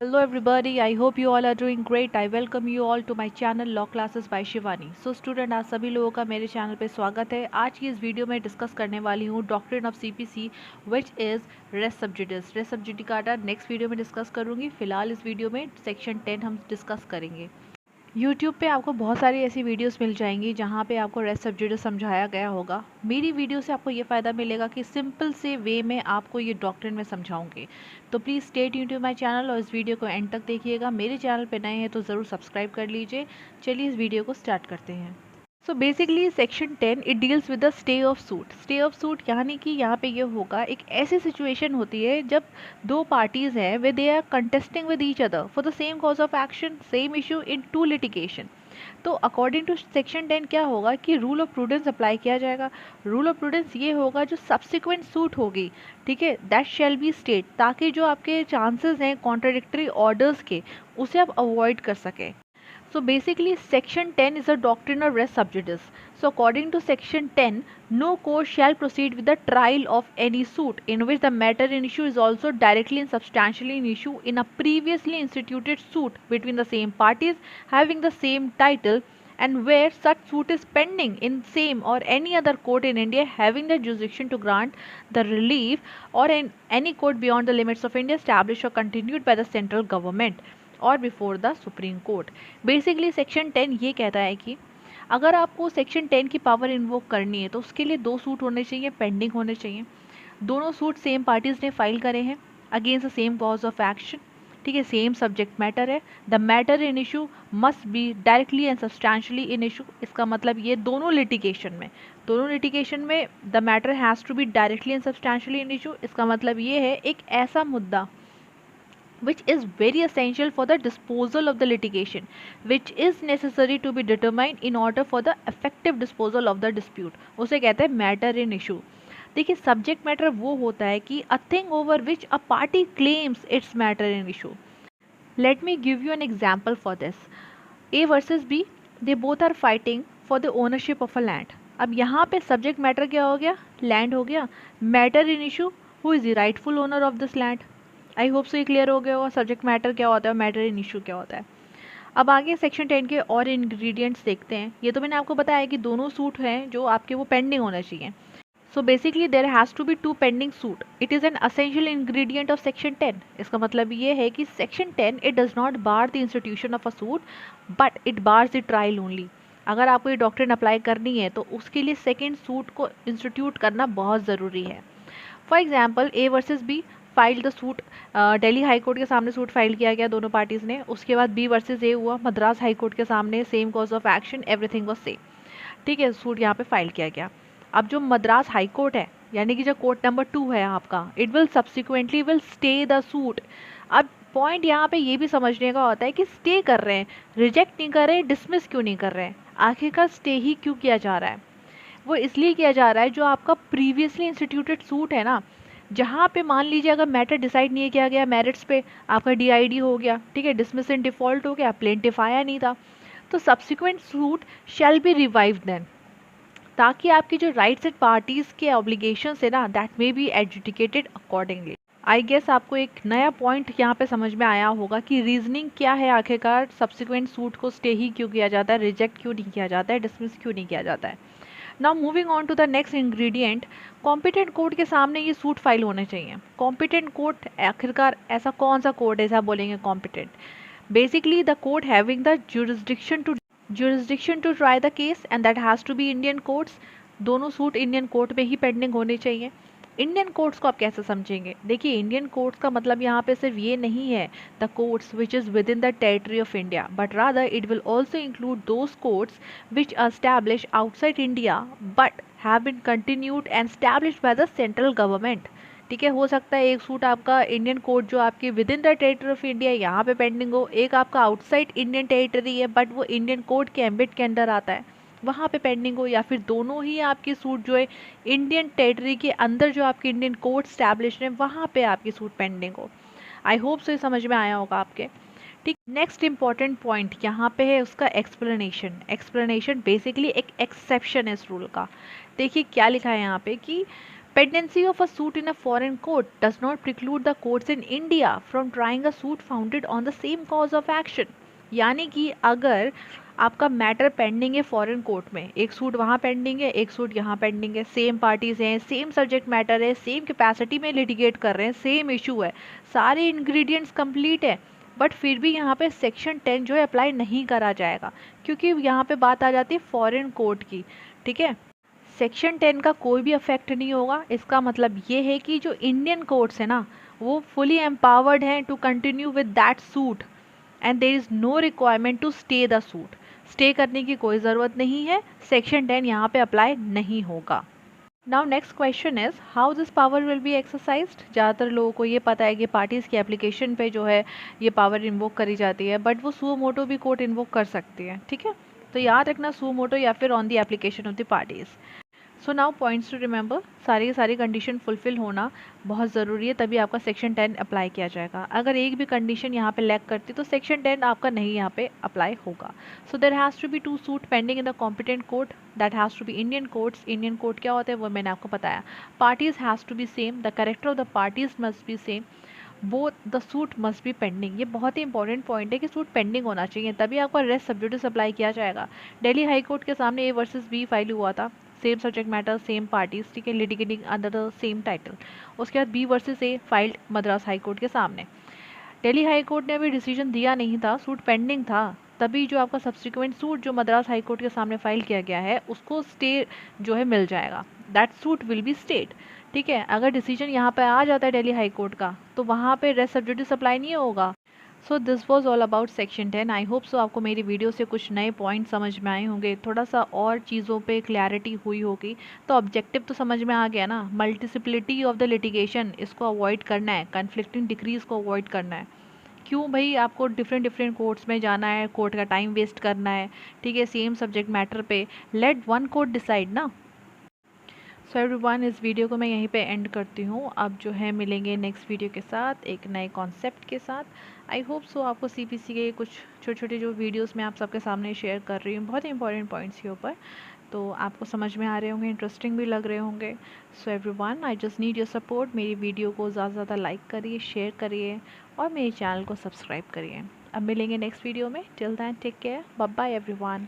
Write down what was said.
Hello everybody, I hope you all are doing great. I welcome you all to my channel Law Classes by Shivani. So student आज सभी लोगों का मेरे channel पे स्वागत है। आज की इस वीडियो में डिस्कस करने वाली हूँ doctrine of CPC which is res sub judice. Res judicata next video में डिस्कस करूँगी। फिलहाल इस वीडियो में सेक्शन 10 हम डिस्कस करेंगे। यूट्यूब पे आपको बहुत सारी ऐसी वीडियोस मिल जाएंगी जहाँ पे आपको रेस सब्जुडिस समझाया गया होगा। मेरी वीडियो से आपको ये फ़ायदा मिलेगा कि सिंपल से वे में आपको ये डॉक्ट्रिन में समझाऊंगी। तो please stay tuned to my channel और इस वीडियो को एंड तक देखिएगा। मेरे चैनल पे नए हैं तो ज़रूर सब्सक्राइब कर लीजिए। चलिए इस वीडियो को स्टार्ट करते हैं। So basically section 10 it deals with the stay of suit. Stay of suit यानी कि यहाँ पे ये होगा, एक ऐसी सिचुएशन होती है जब दो पार्टीज हैं वे they are contesting with each other for the same cause of action, same issue in two litigation. तो अकॉर्डिंग टू सेक्शन 10 क्या होगा कि रूल ऑफ प्रूडेंस अप्लाई किया जाएगा। रूल ऑफ प्रूडेंस ये होगा जो सब्सिक्वेंट सूट होगी, ठीक है, दैट शैल बी स्टेट, ताकि जो आपके चांसेस हैं कॉन्ट्राडिक्टरी ऑर्डर्स के उसे आप अवॉइड कर सकें। So basically section 10 is a doctrine of res subjudice. So according to section 10, no court shall proceed with the trial of any suit in which the matter in issue is also directly and substantially in issue in a previously instituted suit between the same parties having the same title, and where such suit is pending in same or any other court in India having the jurisdiction to grant the relief, or in any court beyond the limits of India established or continued by the central government और before the supreme court. Basically section 10 ये कहता है कि अगर आपको section 10 की power invoke करनी है तो उसके लिए दो सूट होने चाहिए, पेंडिंग होने चाहिए। दोनों सूट सेम पार्टीज ने फाइल करे हैं against the same cause of action, ठीक है, सेम सब्जेक्ट मैटर है। The matter in issue must be directly and substantially in issue. इसका मतलब ये दोनों लिटिगेशन में the matter has to be directly and substantially in issue. इसका मतलब ये है एक ऐसा मुद्दा which is very essential for the disposal of the litigation, which is necessary to be determined in order for the effective disposal of the dispute, उसे कहते हैं मैटर इन इशू। देखिए सब्जेक्ट मैटर वो होता है कि a thing over which a party claims it's matter in issue. Let me give you an example for this. A versus B, they both are fighting for the ownership of a land. अब यहाँ पे subject matter क्या हो गया, land हो गया। Matter in issue, who is the rightful owner of this land. I hope so ये clear हो गया होगा सब्जेक्ट मैटर क्या होता है और मैटर इन इशू क्या होता है। अब आगे सेक्शन 10 के और इंग्रेडिएंट्स देखते हैं। ये तो मैंने आपको बताया कि दोनों सूट हैं जो आपके वो पेंडिंग होना चाहिए। So basically there has to be two pending suit. It is an essential ingredient of section 10। इसका मतलब ये है कि section 10 it does not bar the institution of a suit but it bars the trial only. अगर आपको ये doctrine apply करनी है तो उसके लिए सेकेंड सूट को इंस्टीट्यूट करना बहुत ज़रूरी है। For example A versus B file the suit, Delhi high court के सामने सूट फाइल किया गया दोनों पार्टीज़ ने। उसके बाद बी वर्सेज ए हुआ मद्रास हाई कोर्ट के सामने, same cause of action, everything was same, ठीक है, सूट यहाँ पे फाइल किया गया। अब जो मद्रास हाई कोर्ट है यानी कि जो कोर्ट नंबर 2 है आपका, it will subsequently will stay the suit. अब पॉइंट यहाँ पे ये भी समझने का होता है कि स्टे कर रहे हैं, रिजेक्ट नहीं कर रहे हैं, डिसमिस क्यों नहीं कर रहे हैं, आखिरकार स्टे ही क्यों किया जा रहा है। वो इसलिए किया जा रहा है जो आपका प्रीवियसली इंस्टीट्यूटेड सूट है ना, जहाँ पे मान लीजिए अगर मैटर डिसाइड नहीं किया गया मेरिट्स पे, आपका डीआईडी हो गया, ठीक है, डिसमिस इन डिफॉल्ट हो गया, प्लेंटिफ आया नहीं था, तो subsequent suit shall be revived then, ताकि आपकी जो राइट्स एंड पार्टीज़ के ऑब्लिगेशंस है ना that may be adjudicated accordingly. I guess आपको एक नया पॉइंट यहाँ पे समझ में आया होगा कि रीजनिंग क्या है, आखिरकार सब्सिक्वेंट सूट को स्टे ही क्यों किया जाता है, रिजेक्ट क्यों नहीं किया जाता है, डिसमिस क्यों नहीं किया जाता है। Now moving on to the next ingredient, competent court के सामने ये सूट फाइल होने चाहिए। कॉम्पिटेंट कोर्ट आखिरकार ऐसा कौन सा कोर्ट है ऐसा बोलेंगे competent, basically the court having the jurisdiction to try the case and that has to be Indian courts। दोनों सूट इंडियन कोर्ट में ही पेंडिंग होने चाहिए। इंडियन कोर्ट्स को आप कैसे समझेंगे, देखिए इंडियन कोर्ट्स का मतलब यहाँ पे सिर्फ ये नहीं है the courts which is within the territory of India, but rather it will also include those courts which are established outside India but have been continued and established by the central government. ठीक है, हो सकता है एक suit आपका Indian court जो आपके with in the territory of India यहाँ पे पेंडिंग हो, एक आपका आउटसाइड इंडियन टेरिटरी है बट वो इंडियन कोर्ट के एम्बिट के अंडर आता है, वहाँ पे पेंडिंग हो, या फिर दोनों ही आपकी सूट जो है इंडियन टेरिटरी के अंदर जो आपके इंडियन कोर्ट स्टैब्लिश है वहाँ पे आपकी सूट पेंडिंग हो। आई होप सो ये समझ में आया होगा आपके। ठीक, नेक्स्ट इंपॉर्टेंट पॉइंट यहाँ पे है उसका एक्सप्लेनेशन। एक्सप्लेनेशन बेसिकली एक एक्सेप्शन है इस रूल का। देखिए क्या लिखा है यहाँ पे कि Pendency of a suit in a foreign court does not preclude the courts in India from trying a suit founded on the same cause of action. यानी कि अगर आपका मैटर पेंडिंग है फॉरेन कोर्ट में, एक सूट वहाँ pending है, एक सूट यहाँ पेंडिंग है, सेम पार्टीज हैं, सेम सब्जेक्ट मैटर है, सेम कैपेसिटी में लिटिगेट कर रहे हैं, सेम इशू है, सारे इंग्रेडिएंट्स कंप्लीट है, बट फिर भी यहाँ पे सेक्शन 10 जो है अप्लाई नहीं करा जाएगा, क्योंकि यहाँ पे बात आ जाती है फॉरेन कोर्ट की। ठीक है, सेक्शन 10 का कोई भी अफेक्ट नहीं होगा। इसका मतलब ये है कि जो इंडियन कोर्ट्स है ना, वो फुली एम्पावर्ड हैं to continue with that suit and there is no requirement to stay the suit. Stay करने की कोई ज़रूरत नहीं है, सेक्शन 10 यहाँ पे अप्लाई नहीं होगा। Now next question is how this power will be exercised. ज़्यादातर लोगों को ये पता है कि पार्टीज़ की एप्लीकेशन पे जो है ये पावर इन्वोक करी जाती है, बट वो सुओ मोटो भी कोर्ट इन्वोक कर सकती है। ठीक है, तो याद रखना सुओ मोटो या फिर on the application of the parties. So now points to remember, सारी की सारी कंडीशन फुलफिल होना बहुत ज़रूरी है, तभी आपका सेक्शन 10 अप्लाई किया जाएगा। अगर एक भी कंडीशन यहाँ पे लैक करती तो सेक्शन 10 आपका नहीं यहाँ पे अप्लाई होगा। So there has to be 2 suit pending in the competent court, that has to be Indian courts. Indian court क्या होता है वो मैंने आपको बताया। Parties has to be same, the character of the parties must be same, both the suit must be pending. ये बहुत ही important point है कि सूट पेंडिंग होना चाहिए, तभी आपका रेस्ट सब्जेक्टिव अप्लाई किया जाएगा। दिल्ली हाई कोर्ट के सामने ए वर्सेस बी फाइल हुआ था, same subject matter same parties, ठीक है, litigating under the same title. उसके बाद B versus A filed Madras high court के सामने। दिल्ली हाई कोर्ट ने अभी डिसीजन दिया नहीं था, सूट पेंडिंग था, तभी जो आपका सब्सिक्वेंट सूट जो मद्रास हाई कोर्ट के सामने फाइल किया गया है उसको स्टे जो है मिल जाएगा, that suit will be stayed. ठीक है, अगर डिसीजन यहाँ पे आ जाता है दिल्ली हाई कोर्ट का तो वहाँ पे रेस्ट सब्जेक्टिव सप्लाई नहीं होगा। So this was all about section 10। I hope so आपको मेरी वीडियो से कुछ नए पॉइंट समझ में आए होंगे, थोड़ा सा और चीज़ों पे क्लैरिटी हुई होगी। तो ऑब्जेक्टिव तो समझ में आ गया ना, मल्टीसिप्लिटी ऑफ द लिटिगेशन, इसको अवॉइड करना है, कन्फ्लिक्टिंग डिक्रीज को अवॉइड करना है। क्यों भाई आपको डिफरेंट डिफरेंट कोर्ट्स में जाना है, कोर्ट का टाइम वेस्ट करना है। ठीक है, सेम सब्जेक्ट मैटर पे लेट वन कोर्ट डिसाइड ना। सो एवरीवन, इस वीडियो को मैं यहीं पे एंड करती हूँ। अब जो है मिलेंगे नेक्स्ट वीडियो के साथ एक नए कॉन्सेप्ट के साथ। आई होप सो आपको सीपीसी के कुछ छोटे छोटे जो वीडियोस मैं आप सबके सामने शेयर कर रही हूँ, बहुत ही इंपॉर्टेंट पॉइंट्स के ऊपर, तो आपको समझ में आ रहे होंगे, इंटरेस्टिंग भी लग रहे होंगे। So everyone, I just need your support. मेरी वीडियो को ज़्यादा से ज़्यादा लाइक करिए, शेयर करिए और मेरे चैनल को सब्सक्राइब करिए। अब मिलेंगे नेक्स्ट वीडियो में। Till then take care, bye bye everyone.